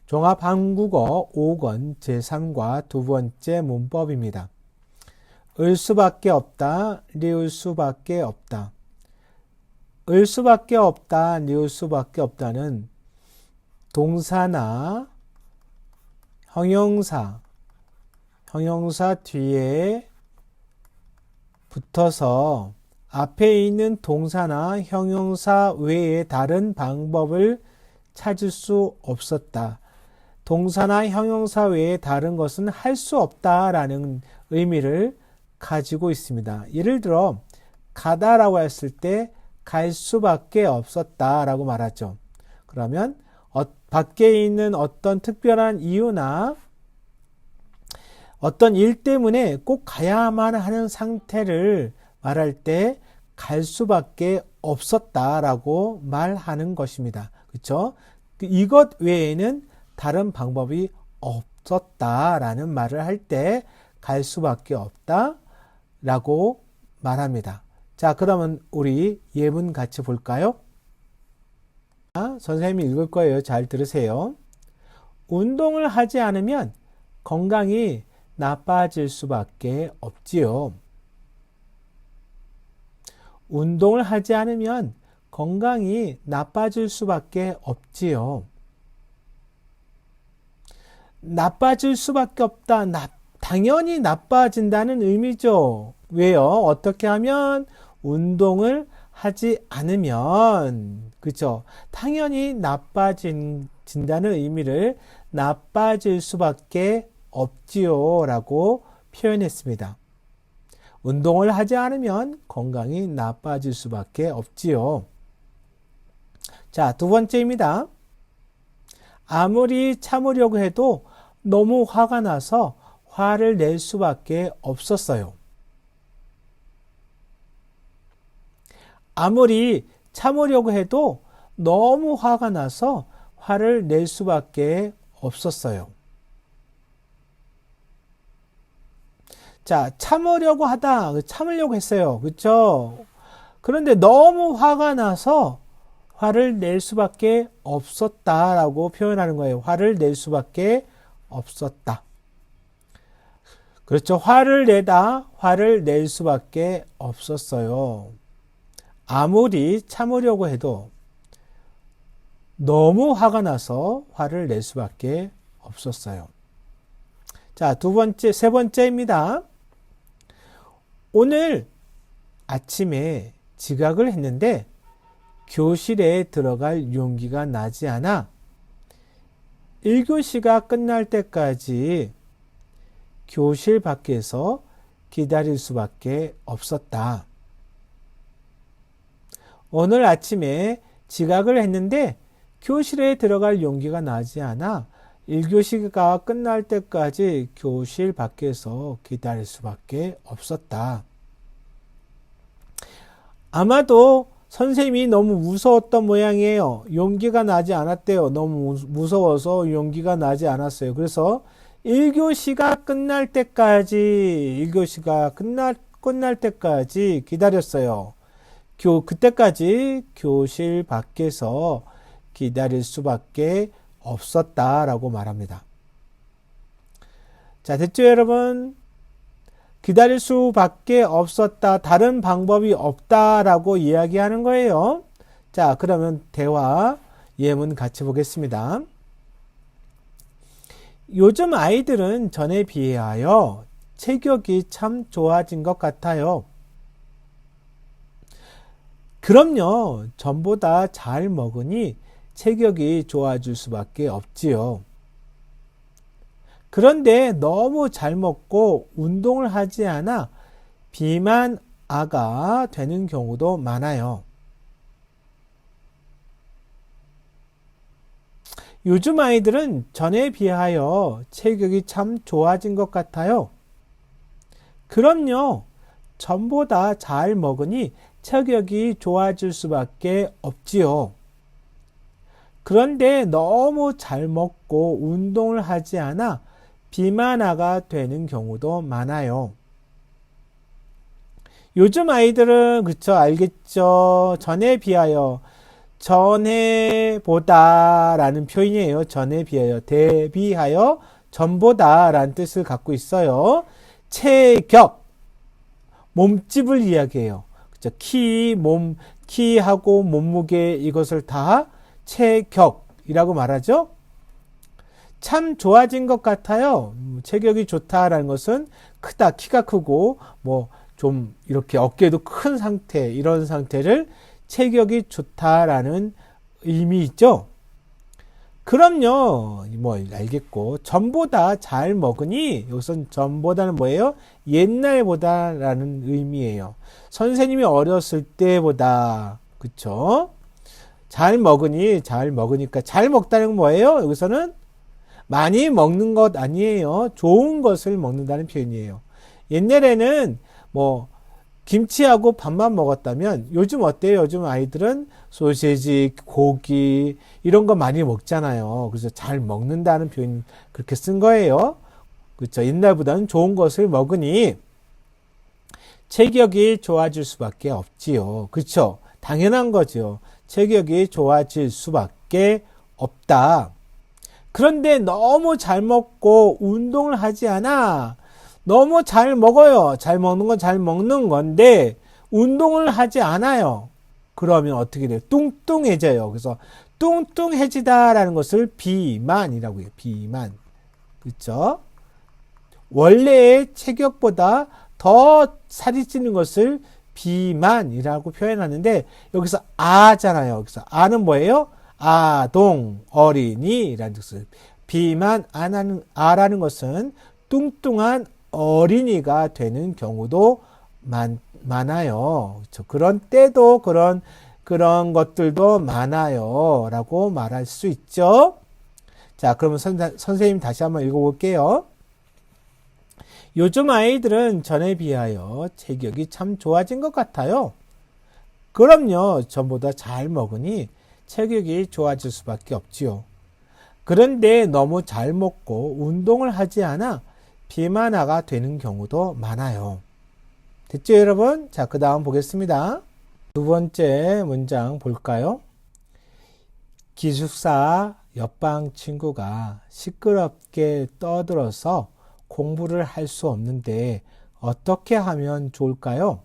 종합한국어 5권 제3과 두 번째 문법입니다. 을 수밖에 없다, 리을 수밖에 없다. 을 수밖에 없다, 리을 수밖에 없다는 동사나 형용사 뒤에 붙어서 앞에 있는 동사나 형용사 외에 다른 방법을 찾을 수 없었다. 동사나 형용사 외에 다른 것은 할 수 없다라는 의미를 가지고 있습니다. 예를 들어 가다라고 했을 때 갈 수밖에 없었다라고 말하죠. 그러면 밖에 있는 어떤 특별한 이유나 어떤 일 때문에 꼭 가야만 하는 상태를 말할 때 갈 수밖에 없었다라고 말하는 것입니다. 그렇죠? 이것 외에는 다른 방법이 없었다라는 말을 할 때 갈 수밖에 없다라고 말합니다. 자, 그러면 우리 예문 같이 볼까요? 선생님이 읽을 거예요. 잘 들으세요. 운동을 하지 않으면 건강이 나빠질 수밖에 없지요. 운동을 하지 않으면 건강이 나빠질 수밖에 없지요. 나빠질 수밖에 없다. 당연히 나빠진다는 의미죠. 왜요? 어떻게 하면? 운동을 하지 않으면, 그죠? 당연히 나빠진다는 의미를 나빠질 수밖에 없지요 라고 표현했습니다. 운동을 하지 않으면 건강이 나빠질 수밖에 없지요. 자, 두 번째입니다. 아무리 참으려고 해도 너무 화가 나서 화를 낼 수밖에 없었어요. 아무리 참으려고 해도 너무 화가 나서 화를 낼 수밖에 없었어요. 자, 참으려고 했어요. 그렇죠? 그런데 너무 화가 나서 화를 낼 수밖에 없었다라고 표현하는 거예요. 화를 낼 수밖에 없었다. 그렇죠? 화를 낼 수밖에 없었어요. 아무리 참으려고 해도 너무 화가 나서 화를 낼 수밖에 없었어요. 자, 세 번째입니다. 오늘 아침에 지각을 했는데 교실에 들어갈 용기가 나지 않아 1교시가 끝날 때까지 교실 밖에서 기다릴 수밖에 없었다. 오늘 아침에 지각을 했는데 교실에 들어갈 용기가 나지 않아 1교시가 끝날 때까지 교실 밖에서 기다릴 수밖에 없었다. 아마도 선생님이 너무 무서웠던 모양이에요. 용기가 나지 않았대요. 너무 무서워서 용기가 나지 않았어요. 그래서 1교시가 끝날 때까지 기다렸어요. 그때까지 교실 밖에서 기다릴 수밖에 없었다라고 말합니다. 자, 됐죠, 여러분? 기다릴 수밖에 없었다. 다른 방법이 없다라고 이야기하는 거예요. 자, 그러면 대화 예문 같이 보겠습니다. 요즘 아이들은 전에 비하여 체격이 참 좋아진 것 같아요. 그럼요. 전보다 잘 먹으니 체격이 좋아질 수밖에 없지요. 그런데 너무 잘 먹고 운동을 하지 않아 비만아가 되는 경우도 많아요. 요즘 아이들은 전에 비하여 체격이 참 좋아진 것 같아요. 그럼요. 전보다 잘 먹으니 체격이 좋아질 수밖에 없지요. 그런데 너무 잘 먹고 운동을 하지 않아 비만아가 되는 경우도 많아요. 요즘 아이들은, 그쵸, 알겠죠? 전에 비하여 전에보다 라는 표현이에요. 전에 비하여, 대비하여, 전보다 라는 뜻을 갖고 있어요. 체격, 몸집을 이야기해요. 그죠? 키하고 몸무게 이것을 다 체격이라고 말하죠. 참 좋아진 것 같아요. 체격이 좋다라는 것은 크다, 키가 크고 뭐 좀 이렇게 어깨도 큰 상태, 이런 상태를 체격이 좋다라는 의미 있죠. 그럼요, 뭐 알겠고, 전보다 잘 먹으니, 여기선 전보다는 뭐예요? 옛날보다라는 의미예요. 선생님이 어렸을 때보다, 그쵸? 잘 먹으니까 잘 먹다는 건 뭐예요? 여기서는 많이 먹는 것 아니에요. 좋은 것을 먹는다는 표현이에요. 옛날에는 뭐 김치하고 밥만 먹었다면 요즘 어때요? 요즘 아이들은 소시지, 고기 이런 거 많이 먹잖아요. 그래서 잘 먹는다는 표현 그렇게 쓴 거예요. 그렇죠? 옛날보다는 좋은 것을 먹으니 체격이 좋아질 수밖에 없지요. 그렇죠? 당연한 거죠. 체격이 좋아질 수밖에 없다. 그런데 너무 잘 먹고 운동을 하지 않아. 너무 잘 먹어요. 잘 먹는 건 잘 먹는 건데 운동을 하지 않아요. 그러면 어떻게 돼요? 뚱뚱해져요. 그래서 뚱뚱해지다라는 것을 비만이라고 해요. 비만. 그렇죠? 원래의 체격보다 더 살이 찌는 것을 비만이라고 표현하는데 여기서 아잖아요. 여기서 아는 뭐예요? 아동, 어린이라는 뜻을. 비만, 아라는 것은 뚱뚱한 어린이가 되는 경우도 많아요. 그렇죠? 그런 때도 그런 것들도 많아요. 라고 말할 수 있죠. 자, 그러면 선생님 다시 한번 읽어볼게요. 요즘 아이들은 전에 비하여 체격이 참 좋아진 것 같아요. 그럼요. 전보다 잘 먹으니 체격이 좋아질 수밖에 없지요. 그런데 너무 잘 먹고 운동을 하지 않아 비만화가 되는 경우도 많아요. 됐죠, 여러분? 자, 그 다음 보겠습니다. 두 번째 문장 볼까요? 기숙사 옆방 친구가 시끄럽게 떠들어서 공부를 할 수 없는데 어떻게 하면 좋을까요?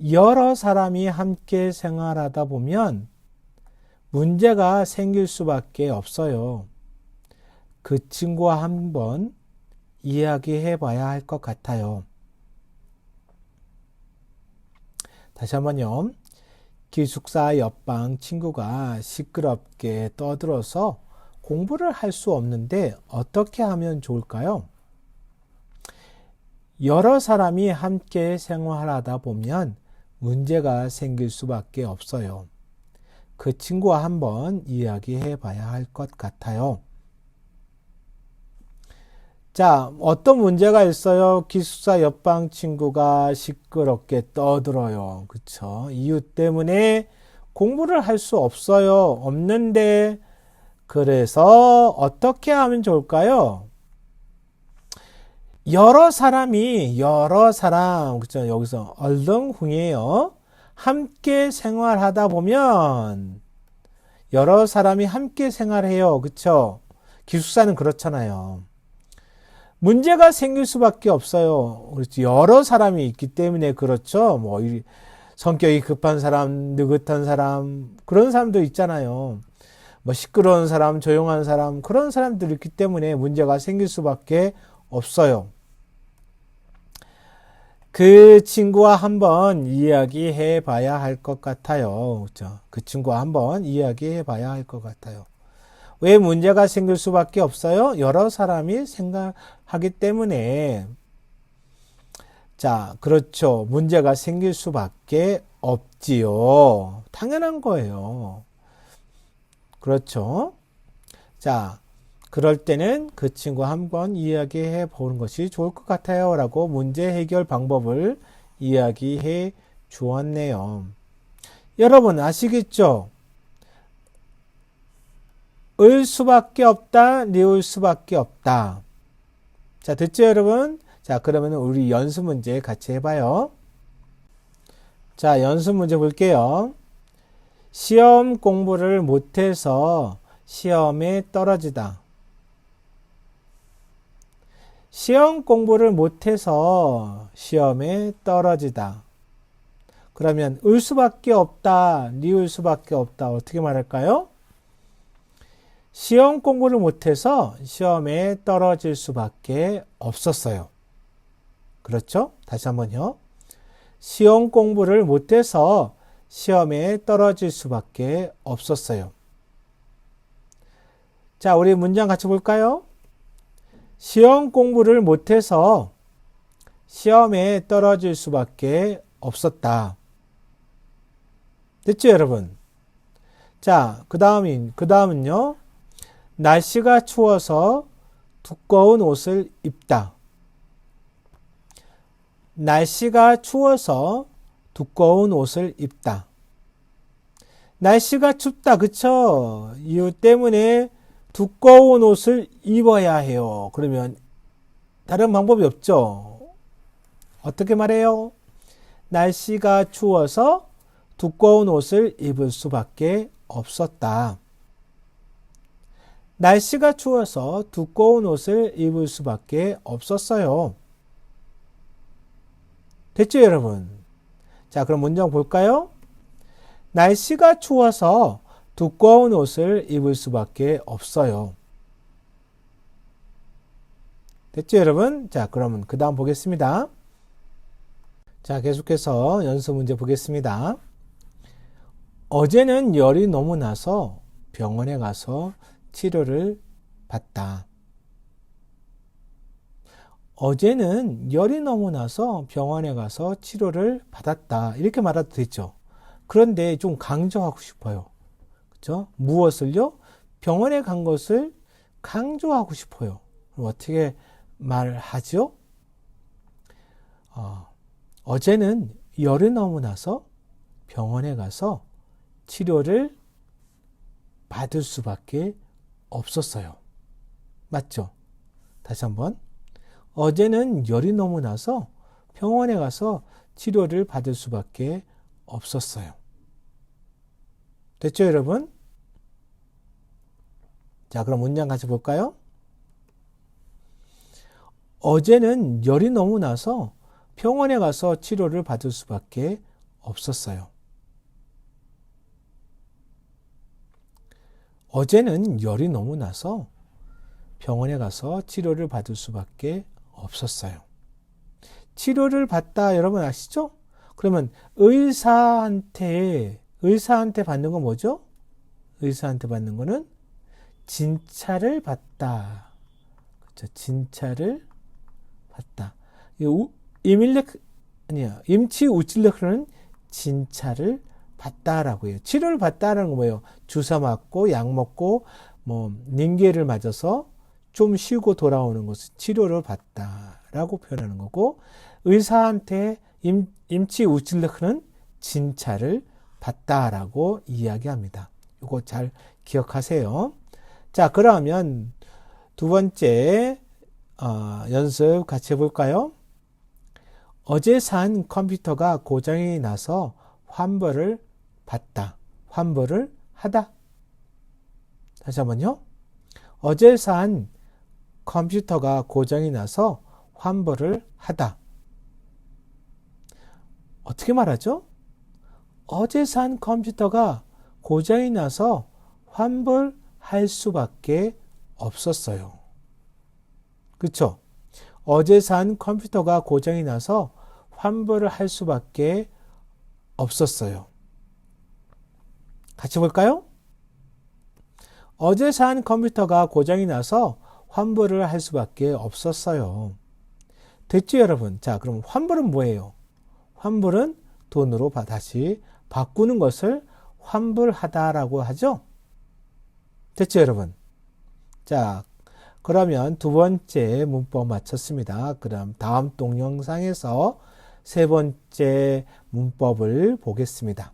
여러 사람이 함께 생활하다 보면 문제가 생길 수밖에 없어요. 그 친구와 한번 이야기해 봐야 할 것 같아요. 다시 한번요. 기숙사 옆방 친구가 시끄럽게 떠들어서 공부를 할 수 없는데 어떻게 하면 좋을까요? 여러 사람이 함께 생활하다 보면 문제가 생길 수밖에 없어요. 그 친구와 한번 이야기해 봐야 할 것 같아요. 자, 어떤 문제가 있어요? 기숙사 옆방 친구가 시끄럽게 떠들어요. 그쵸? 이유 때문에 공부를 할 수 없어요. 없는데, 그래서 어떻게 하면 좋을까요? 여러 사람, 그쵸? 여기서 얼렁훈이에요. 함께 생활하다 보면, 여러 사람이 함께 생활해요. 그쵸? 기숙사는 그렇잖아요. 문제가 생길 수밖에 없어요. 그렇죠. 여러 사람이 있기 때문에 그렇죠. 뭐 성격이 급한 사람, 느긋한 사람, 그런 사람도 있잖아요. 뭐 시끄러운 사람, 조용한 사람, 그런 사람들이 있기 때문에 문제가 생길 수밖에 없어요. 그 친구와 한번 이야기해 봐야 할 것 같아요. 그렇죠? 그 친구와 한번 이야기해 봐야 할 것 같아요. 왜 문제가 생길 수밖에 없어요? 여러 사람이 생각하기 때문에. 자, 그렇죠. 문제가 생길 수밖에 없지요. 당연한 거예요. 그렇죠. 자, 그럴 때는 그 친구와 한번 이야기해 보는 것이 좋을 것 같아요. 라고 문제 해결 방법을 이야기해 주었네요. 여러분 아시겠죠? 을 수밖에 없다, 니을 수밖에 없다. 자, 됐죠, 여러분? 자, 그러면 우리 연습 문제 같이 해봐요. 자, 연습 문제 볼게요. 시험 공부를 못해서 시험에 떨어지다. 시험 공부를 못해서 시험에 떨어지다. 그러면 을 수밖에 없다, 리을 수밖에 없다. 어떻게 말할까요? 시험 공부를 못해서 시험에 떨어질 수밖에 없었어요. 그렇죠? 다시 한번요. 시험 공부를 못해서 시험에 떨어질 수밖에 없었어요. 자, 우리 문장 같이 볼까요? 시험 공부를 못해서 시험에 떨어질 수밖에 없었다. 됐죠, 여러분? 자, 그 다음은요. 날씨가 추워서 두꺼운 옷을 입다. 날씨가 추워서 두꺼운 옷을 입다. 날씨가 춥다, 그쵸? 이유 때문에 두꺼운 옷을 입어야 해요. 그러면 다른 방법이 없죠. 어떻게 말해요? 날씨가 추워서 두꺼운 옷을 입을 수밖에 없었다. 날씨가 추워서 두꺼운 옷을 입을 수밖에 없었어요. 됐죠, 여러분? 자, 그럼 문장 볼까요? 날씨가 추워서 두꺼운 옷을 입을 수밖에 없어요. 됐죠, 여러분? 자, 그러면 그 다음 보겠습니다. 자, 계속해서 연습 문제 보겠습니다. 어제는 열이 너무 나서 병원에 가서 치료를 받다. 어제는 열이 너무 나서 병원에 가서 치료를 받았다. 이렇게 말해도 되죠. 그런데 좀 강조하고 싶어요. 그렇죠? 무엇을요? 병원에 간 것을 강조하고 싶어요. 그럼 어떻게 말하죠? 어제는 열이 너무 나서 병원에 가서 치료를 받을 수밖에 없었어요. 맞죠? 다시 한번. 어제는 열이 너무 나서 병원에 가서 치료를 받을 수밖에 없었어요. 됐죠, 여러분? 자, 그럼 문장 같이 볼까요? 어제는 열이 너무 나서 병원에 가서 치료를 받을 수밖에 없었어요. 어제는 열이 너무 나서 병원에 가서 치료를 받을 수밖에 없었어요. 치료를 받다, 여러분 아시죠? 그러면 의사한테 받는 건 뭐죠? 의사한테 받는 거는 진찰을 받다. 그렇죠? 진찰을 받다. 임치 우찔레크는 진찰을 받다라고 해요. 치료를 받다라는 건 뭐예요? 주사 맞고 약 먹고 링게를 맞아서 좀 쉬고 돌아오는 것을 치료를 받다라고 표현하는 거고, 의사한테 임치 우찔레크는 진찰을 받다라고 이야기합니다. 이거 잘 기억하세요. 자, 그러면 두 번째 연습 같이 해볼까요? 어제 산 컴퓨터가 고장이 나서 환불을 받다. 환불을 하다. 다시 한번요. 어제 산 컴퓨터가 고장이 나서 환불을 하다. 어떻게 말하죠? 어제 산 컴퓨터가 고장이 나서 환불할 수밖에 없었어요. 그렇죠? 어제 산 컴퓨터가 고장이 나서 환불을 할 수밖에 없었어요. 같이 볼까요? 어제 산 컴퓨터가 고장이 나서 환불을 할 수밖에 없었어요. 됐죠, 여러분? 자, 그럼 환불은 뭐예요? 환불은 돈으로 다시 바꾸는 것을 환불하다라고 하죠? 됐죠, 여러분? 자, 그러면 두 번째 문법 마쳤습니다. 그럼 다음 동영상에서 세 번째 문법을 보겠습니다.